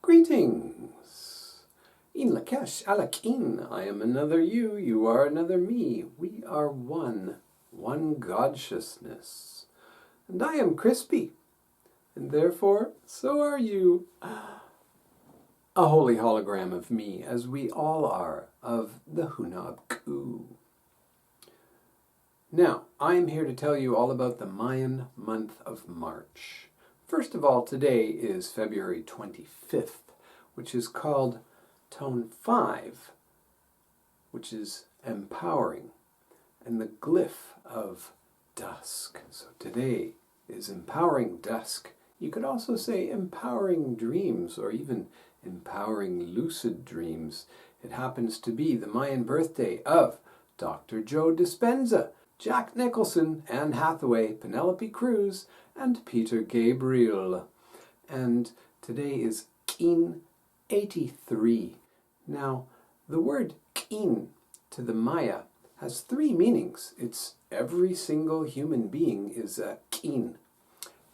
Greetings! Een Lak'esh, Alak-een. I am another you, you are another me. We are one God-sciousness. And I am crispy, and therefore so are you. A holy hologram of me, as we all are, of the Hunab-ku. Now, I am here to tell you all about the Mayan month of March. First of all, today is February 25th, which is called Tone 5, which is empowering, and the glyph of dusk. So today is empowering dusk. You could also say empowering dreams, or even empowering lucid dreams. It happens to be the Mayan birthday of Dr. Joe Dispenza, Jack Nicholson, Anne Hathaway, Penelope Cruz, and Peter Gabriel. And today is Een 83. Now, the word Een to the Maya has three meanings. It's every single human being is a Een.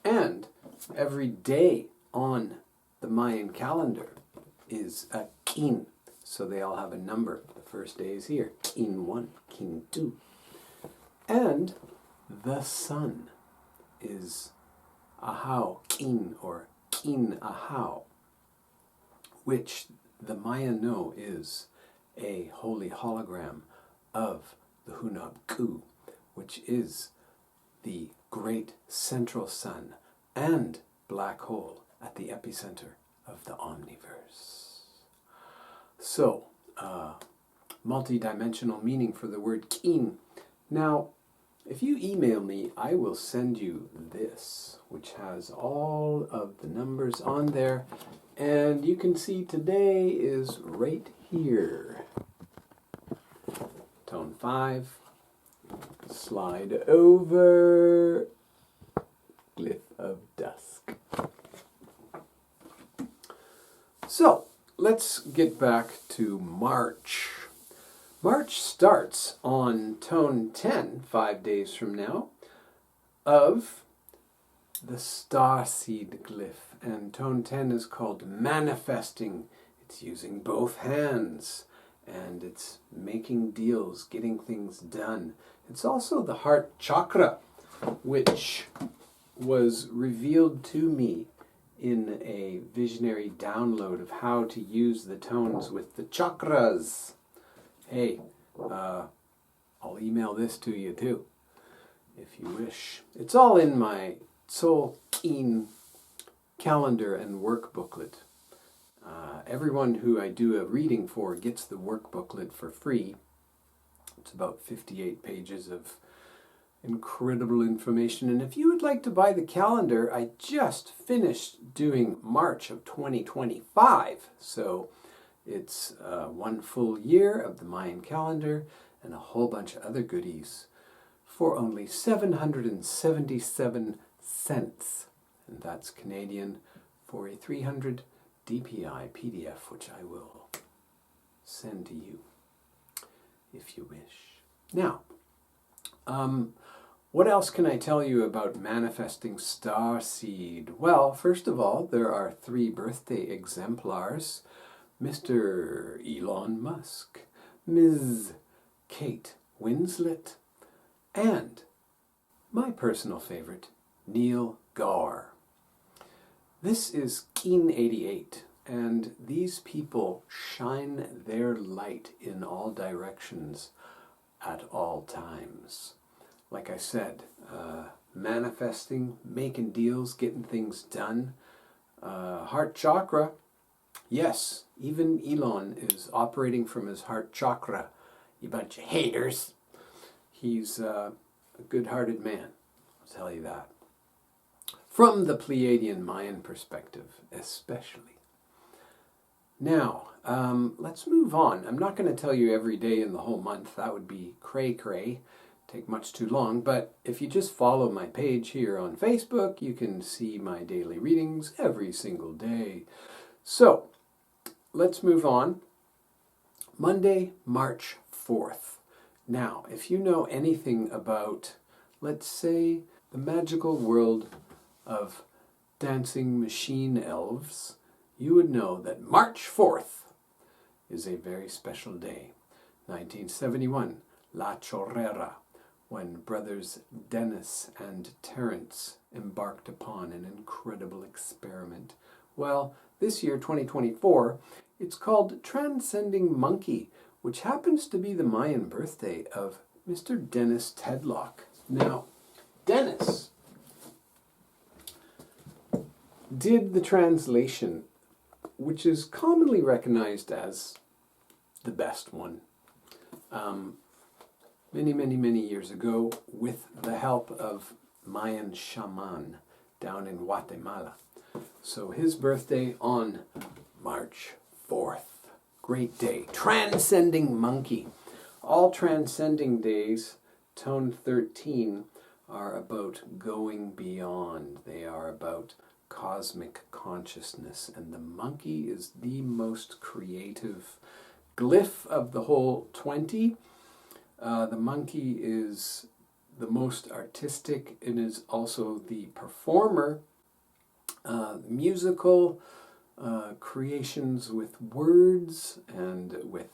And every day on the Mayan calendar is a Een. So they all have a number. The first day is here, Een 1, Een 2. And the sun is Ahau, Een, or Een Ahau, which the Maya know is a holy hologram of the Hunab-ku, which is the great central sun and black hole at the epicenter of the omniverse. So, multi-dimensional meaning for the word Een. Now, if you email me, I will send you this, which has all of the numbers on there. And you can see today is right here. Tone 5. Slide over. Glyph of dusk. So, let's get back to March. March starts on Tone 10, 5 days from now, of the starseed glyph. And Tone 10 is called manifesting. It's using both hands, and it's making deals, getting things done. It's also the heart chakra, which was revealed to me in a visionary download of how to use the tones with the chakras. Hey, I'll email this to you too, if you wish. It's all in my Tzolk calendar and work booklet. Everyone who I do a reading for gets the work booklet for free. It's about 58 pages of incredible information. And if you would like to buy the calendar, I just finished doing March of 2025. So it's 1 full year of the Mayan calendar and a whole bunch of other goodies for only 777 cents. And that's Canadian for a 300 DPI PDF, which I will send to you if you wish. Now, what else can I tell you about manifesting starseed? Well, first of all, there are 3 birthday exemplars. Mr. Elon Musk, Ms. Kate Winslet, and my personal favorite, Neil Gar. This is Een 88, and these people shine their light in all directions at all times. Like I said, manifesting, making deals, getting things done. Heart chakra. Yes, even Elon is operating from his heart chakra. You bunch of haters. He's a good-hearted man, I'll tell you that. From the Pleiadian Mayan perspective, especially. Now, let's move on. I'm not going to tell you every day in the whole month. That would be cray-cray. Take much too long. But if you just follow my page here on Facebook, you can see my daily readings every single day. So, let's move on. Monday, March 4th. Now, if you know anything about, let's say, the magical world of dancing machine elves, you would know that March 4th is a very special day. 1971, La Chorrera, when brothers Dennis and Terence embarked upon an incredible experiment. Well, this year, 2024, it's called Transcending Monkey, which happens to be the Mayan birthday of Mr. Dennis Tedlock. Now, Dennis did the translation, which is commonly recognized as the best one, many years ago, with the help of Mayan shaman down in Guatemala. So his birthday on March 4th. Great day. Transcending Monkey. All transcending days, tone 13, are about going beyond. They are about cosmic consciousness. And the monkey is the most creative glyph of the whole 20. The monkey is the most artistic. It is also the performer. Musical creations with words and with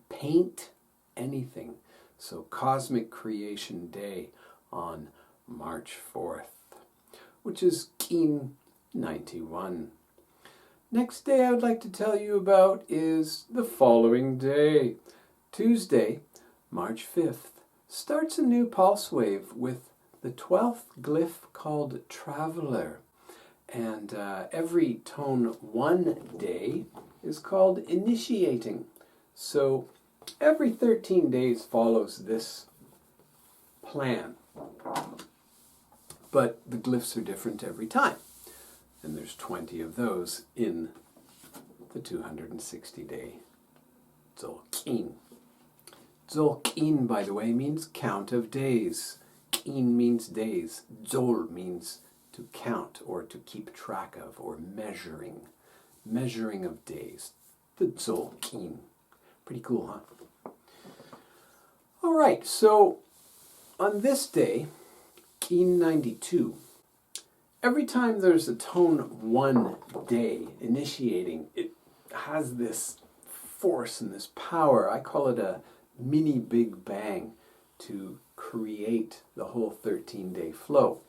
paint, anything. So Cosmic Creation Day on March 4th, which is Een 91. Next day I would like to tell you about is the following day. Tuesday, March 5th, starts a new pulse wave with the 12th glyph called Traveler. And every tone 1 day is called Initiating. So every 13 days follows this plan. But the glyphs are different every time. And there's 20 of those in the 260-day Tzolk'in. Tzolk'in, by the way, means count of days. K'in means days. Tzol means to count or to keep track of or measuring. Measuring of days. The Tzolk'in. Pretty cool, huh? All right, so on this day, Een 92, every time there's a tone 1 day initiating, it has this force and this power. I call it a mini Big Bang to create the whole 13-day flow.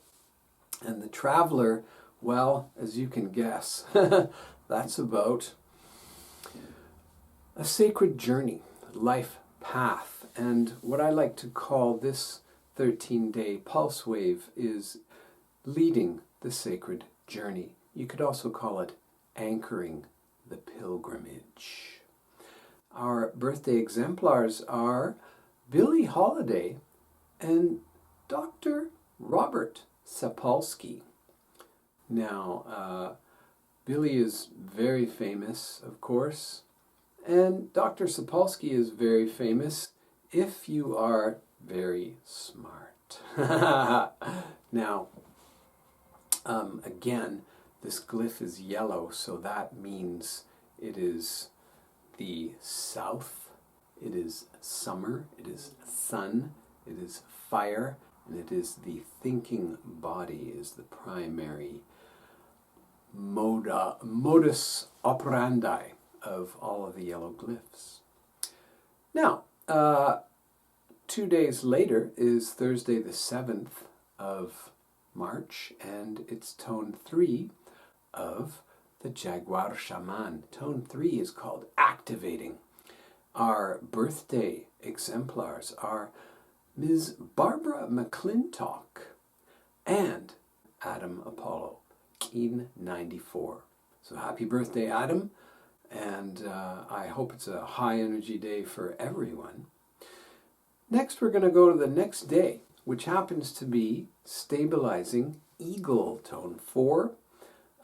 And the Traveler, well, as you can guess, that's about a sacred journey, life path. And what I like to call this 13-day pulse wave is leading the sacred journey. You could also call it anchoring the pilgrimage. Our birthday exemplars are Billie Holiday and Dr. Robert Sapolsky. Now, Billie is very famous, of course, and Dr. Sapolsky is very famous if you are very smart. Now, again, this glyph is yellow, so that means it is the south, it is summer, it is sun, it is fire, and it is the thinking body is the primary modus operandi of all of the yellow glyphs. Now, 2 days later is Thursday the 7th of March, and it's tone 3 of the Jaguar Shaman. Tone 3 is called Activating. Our birthday exemplars are Ms. Barbara McClintock and Adam Apollo, Een 94. So happy birthday, Adam, and I hope it's a high energy day for everyone. Next, we're going to go to the next day, which happens to be Stabilizing Eagle, tone 4.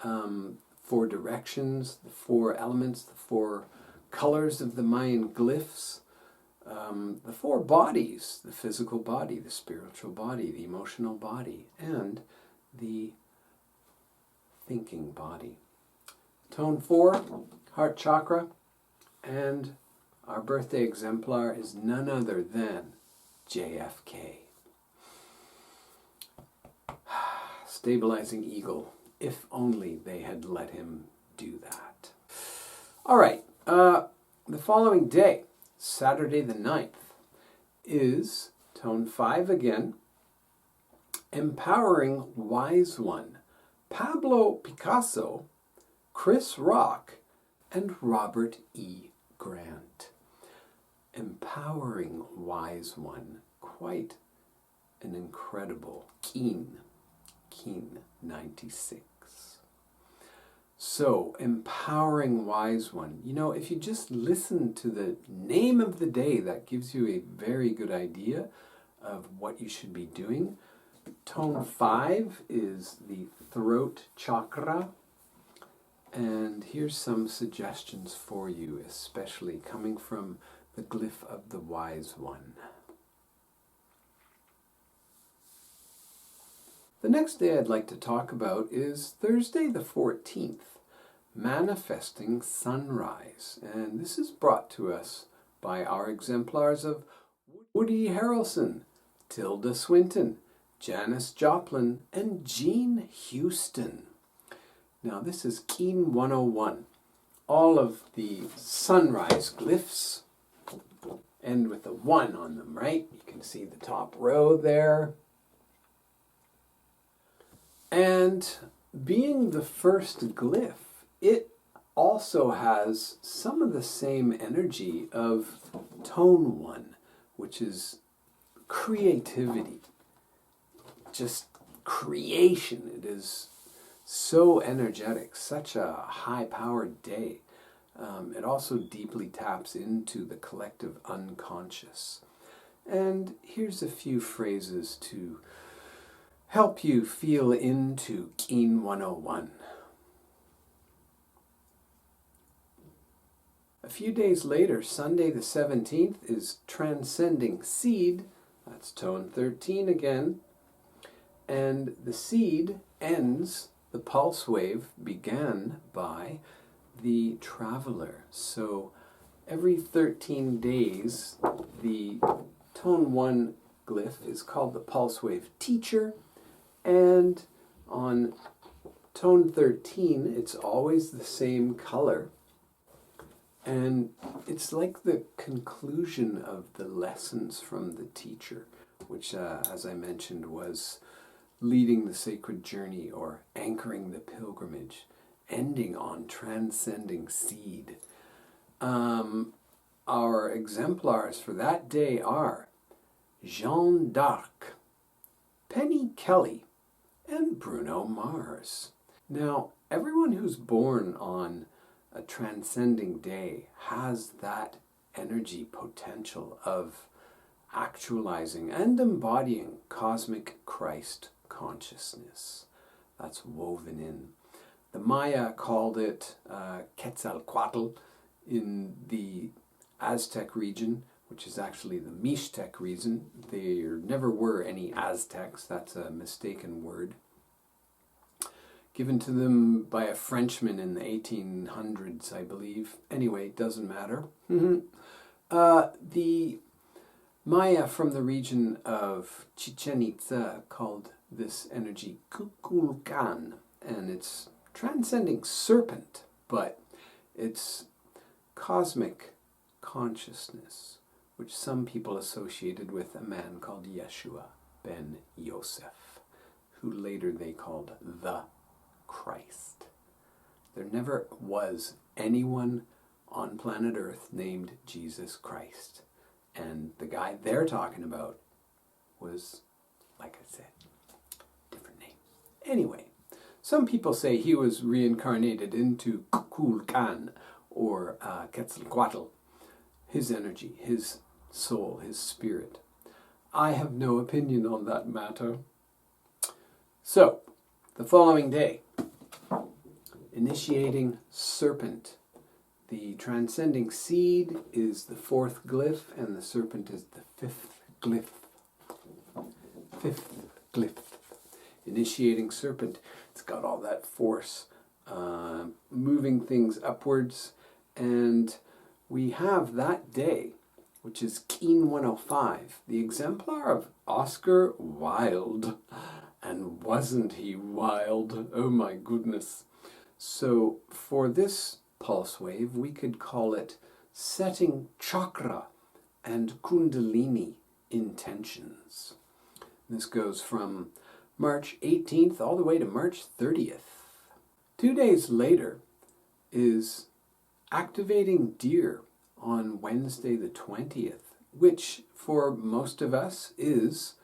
4 directions, the 4 elements, the 4 colors of the Mayan glyphs, the 4 bodies, the physical body, the spiritual body, the emotional body, and the thinking body. Tone 4, heart chakra, and our birthday exemplar is none other than JFK. Stabilizing Eagle. If only they had let him do that. All right, the following day, Saturday the 9th, is tone 5 again, Empowering Wise One. Pablo Picasso, Chris Rock, and Robert E. Grant. Empowering Wise One. Quite an incredible Keen 96. So, Empowering Wise One. You know, if you just listen to the name of the day, that gives you a very good idea of what you should be doing. Tone 5 is the throat chakra. And here's some suggestions for you, especially coming from the glyph of the Wise One. The next day I'd like to talk about is Thursday the 14th, Manifesting Sunrise. And this is brought to us by our exemplars of Woody Harrelson, Tilda Swinton, Janis Joplin, and Jean Houston. Now this is Keen 101. All of the sunrise glyphs end with a 1 on them, right? You can see the top row there. And being the first glyph, it also has some of the same energy of tone 1, which is creativity, just creation. It is so energetic, such a high-powered day. It also deeply taps into the collective unconscious. And here's a few phrases to help you feel into Keen 101. A few days later, Sunday the 17th, is Transcending Seed. That's tone 13 again. And the seed ends, the pulse wave began by the traveler. So every 13 days, the tone 1 glyph is called the pulse wave teacher. And on tone 13, it's always the same color. And it's like the conclusion of the lessons from the teacher, which, as I mentioned, was leading the sacred journey or anchoring the pilgrimage, ending on transcending seed. Our exemplars for that day are Jeanne d'Arc, Penny Kelly, and Bruno Mars. Now, everyone who's born on a transcending day has that energy potential of actualizing and embodying cosmic Christ consciousness. That's woven in. The Maya called it Quetzalcoatl in the Aztec region, which is actually the Mixtec region. There never were any Aztecs. That's a mistaken word, given to them by a Frenchman in the 1800s, I believe. Anyway, doesn't matter. The Maya from the region of Chichen Itza called this energy Kukulkan, and it's transcending serpent, but it's cosmic consciousness, which some people associated with a man called Yeshua ben Yosef, who later they called the Christ. There never was anyone on planet Earth named Jesus Christ. And the guy they're talking about was, like I said, different name. Anyway, some people say he was reincarnated into Kukulkan, or Quetzalcoatl, his energy, his soul, his spirit. I have no opinion on that matter. So, the following day, initiating serpent. The transcending seed is the 4th glyph, and the serpent is the 5th glyph. 5th glyph. Initiating serpent. It's got all that force, moving things upwards. And we have that day, which is Keen 105, the exemplar of Oscar Wilde. And wasn't he wild? Oh my goodness. So for this pulse wave, we could call it setting chakra and kundalini intentions. This goes from March 18th all the way to March 30th. 2 days later is activating deer on Wednesday the 20th, which for most of us is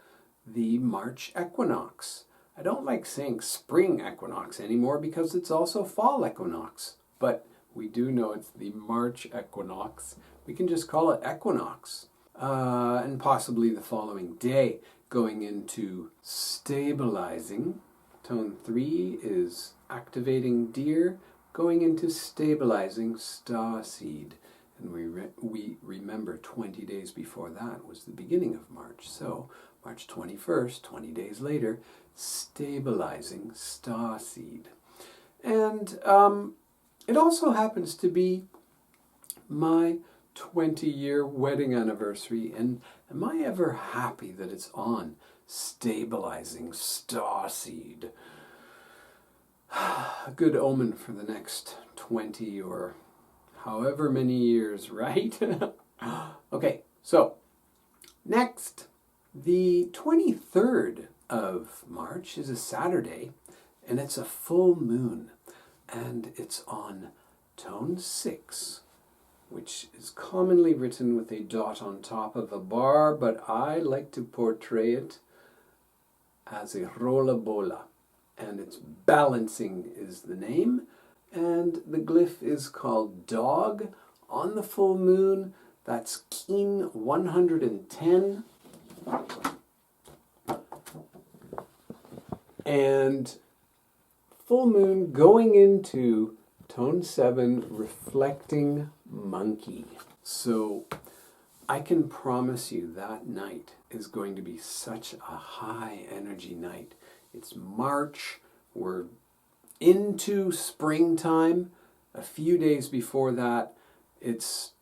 the March equinox. I don't like saying spring equinox anymore because it's also fall equinox, but we do know it's the March equinox. We can just call it equinox. And possibly the following day, going into stabilizing. Tone 3 is activating deer, going into stabilizing star seed. And we remember 20 days before that was the beginning of March. So March 21st, 20 days later, stabilizing star seed. And it also happens to be my 20-year wedding anniversary. And am I ever happy that it's on stabilizing star seed? A good omen for the next 20 or however many years, right? Okay, so next, the 23rd of March is a Saturday, and it's a full moon, and it's on tone 6, which is commonly written with a dot on top of a bar, but I like to portray it as a rolla bola, and it's balancing is the name, and the glyph is called dog on the full moon. That's Keen 110. And full moon going into tone 7, reflecting monkey. So I can promise you that night is going to be such a high energy night. It's March, we're into springtime. A few days before that, it's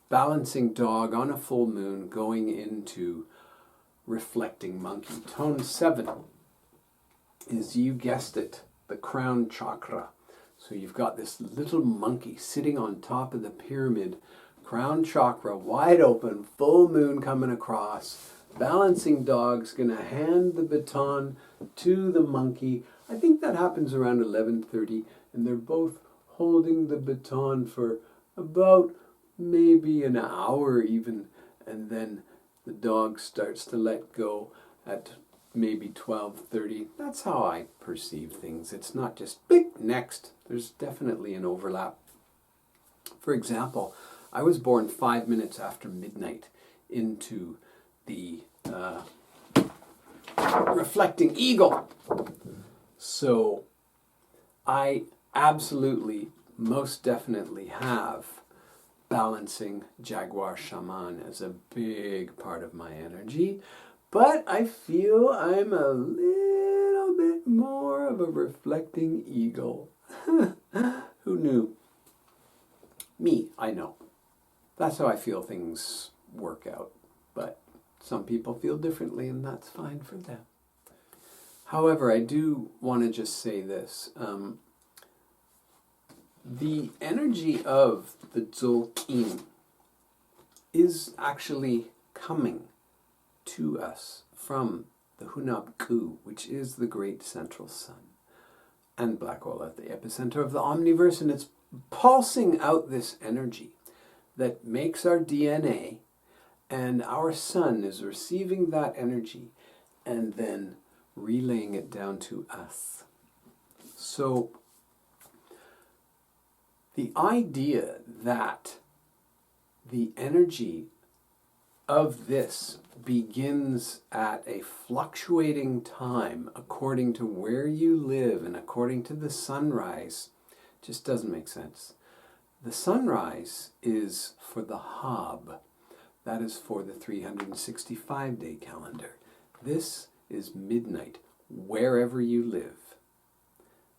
balancing dog on a full moon going into reflecting monkey. Tone 7 is, you guessed it, the crown chakra. So you've got this little monkey sitting on top of the pyramid, crown chakra wide open, full moon coming across. Balancing dog's going to hand the baton to the monkey. I think that happens around 11:30, and they're both holding the baton for about maybe an hour even, and then the dog starts to let go at maybe 12:30. That's how I perceive things. It's not just big next. There's definitely an overlap. For example, I was born 5 minutes after midnight into the reflecting eagle. So I absolutely, most definitely have balancing jaguar shaman as a big part of my energy. But I feel I'm a little bit more of a reflecting eagle. Who knew? Me, I know. That's how I feel things work out. But some people feel differently, and that's fine for them. However, I do want to just say this. The energy of the Tzolk'in is actually coming to us from the Hunab-Ku, which is the great central sun, and black hole at the epicenter of the omniverse, and it's pulsing out this energy that makes our DNA, and our sun is receiving that energy and then relaying it down to us. So the idea that the energy of this begins at a fluctuating time according to where you live and according to the sunrise just doesn't make sense. The sunrise is for the Hab. That is for the 365-day calendar. This is midnight, wherever you live.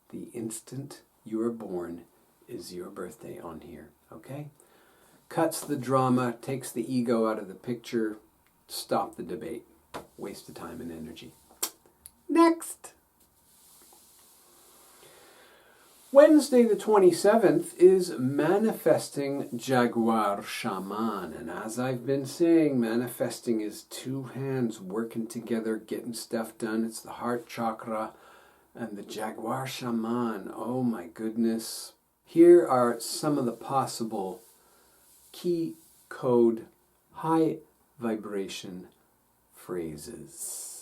The instant you are born is your birthday on here, okay? Cuts the drama, takes the ego out of the picture, stop the debate. Waste of time and energy. Next! Wednesday the 27th is Manifesting Jaguar Shaman. And as I've been saying, manifesting is two hands working together, getting stuff done. It's the heart chakra and the Jaguar Shaman. Oh my goodness. Here are some of the possible key code high vibration phrases.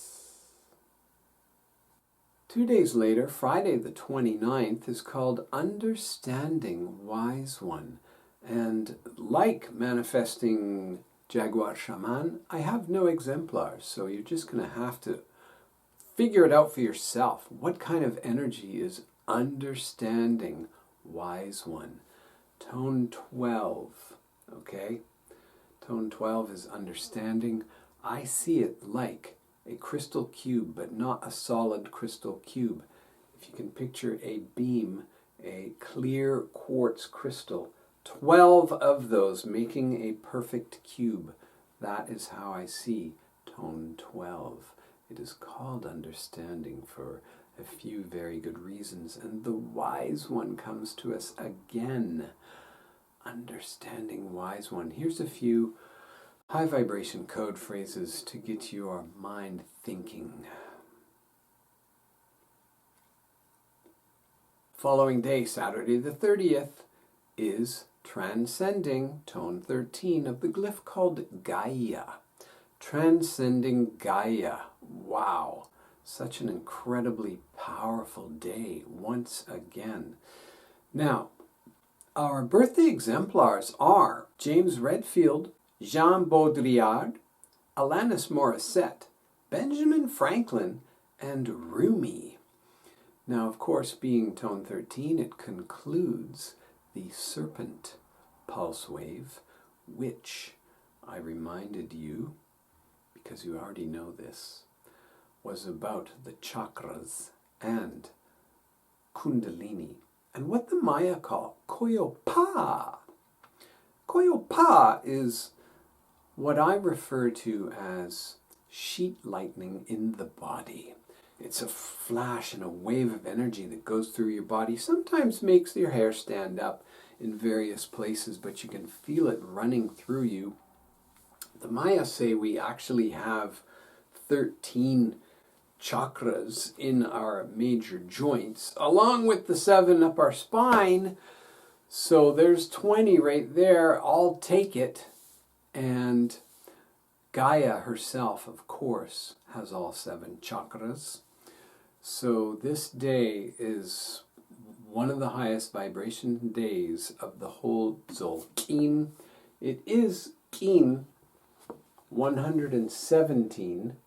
2 days later, Friday the 29th, is called Understanding Wise One. And like Manifesting Jaguar Shaman, I have no exemplars, so you're just going to have to figure it out for yourself. What kind of energy is Understanding Wise One? Tone 12, okay? Tone 12 is understanding. I see it like a crystal cube, but not a solid crystal cube. If you can picture a beam, a clear quartz crystal, 12 of those making a perfect cube. That is how I see tone 12. It is called understanding for a few very good reasons. And the wise one comes to us again. Understanding wise one. Here's a few high vibration code phrases to get your mind thinking. Following day, Saturday the 30th, is Transcending Tone 13 of the glyph called Gaia. Transcending Gaia. Wow. Such an incredibly powerful day once again. Now, our birthday exemplars are James Redfield, Jean Baudrillard, Alanis Morissette, Benjamin Franklin, and Rumi. Now, of course, being tone 13, it concludes the serpent pulse wave, which I reminded you, because you already know this, was about the chakras and Kundalini, and what the Maya call Koyopa. Koyopa is what I refer to as sheet lightning in the body. It's a flash and a wave of energy that goes through your body, sometimes makes your hair stand up in various places, but you can feel it running through you. The Maya say we actually have 13 chakras in our major joints, along with the 7 up our spine. So there's 20 right there. I'll take it. And Gaia herself, of course, has all 7 chakras. So this day is one of the highest vibration days of the whole Tzolk'in. It is Kin 117.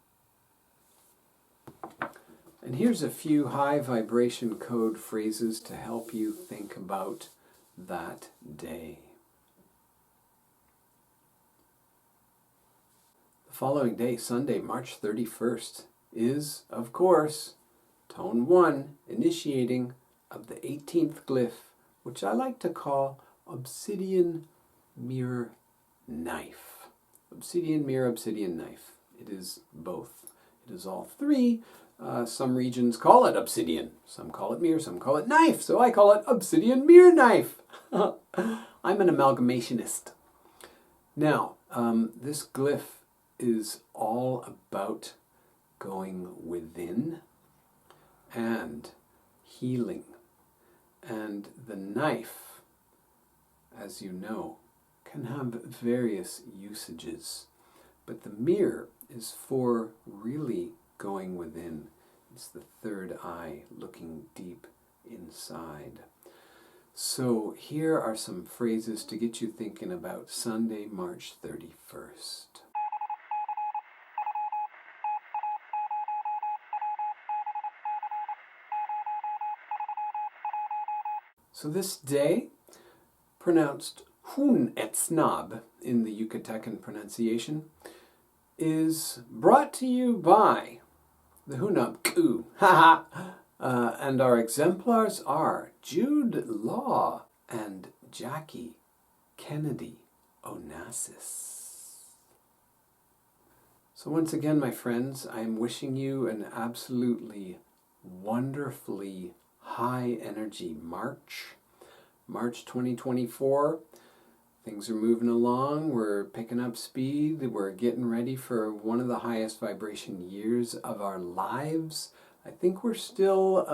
And here's a few high vibration code phrases to help you think about that day. The following day, Sunday, March 31st, is, of course, Tone 1, initiating of the 18th glyph, which I like to call Obsidian Mirror Knife. Obsidian Mirror, Obsidian Knife. It is both. It is all 3. Some regions call it obsidian. Some call it mirror, some call it knife. So I call it Obsidian Mirror Knife. I'm an amalgamationist. Now, this glyph is all about going within and healing. And the knife, as you know, can have various usages. But the mirror is for really going within. It's the third eye looking deep inside. So here are some phrases to get you thinking about Sunday, March 31st. So this day, pronounced Hun et Snab in the Yucatecan pronunciation, is brought to you by the Hunabku. And our exemplars are Jude Law and Jackie Kennedy Onassis. So once again, my friends, I am wishing you an absolutely wonderfully high energy March. March 2024. Things are moving along. We're picking up speed. We're getting ready for one of the highest vibration years of our lives. I think we're still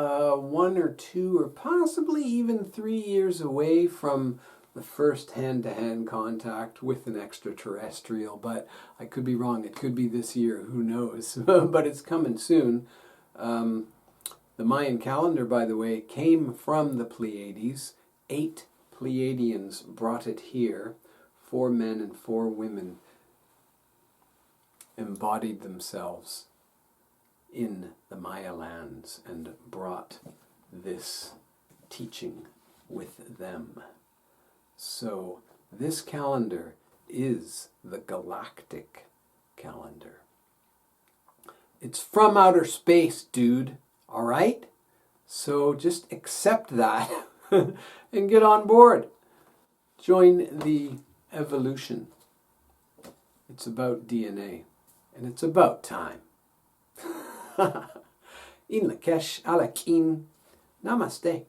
1 or 2 or possibly even 3 years away from the first hand-to-hand contact with an extraterrestrial, but I could be wrong. It could be this year. Who knows? But it's coming soon. The Mayan calendar, by the way, came from the Pleiades. 8 Pleiadians brought it here. 4 men and 4 women embodied themselves in the Maya lands and brought this teaching with them. So this calendar is the galactic calendar. It's from outer space, dude. All right? So just accept that and get on board. Join the evolution. It's about DNA, and it's about time. Een Lak'esh, Namaste.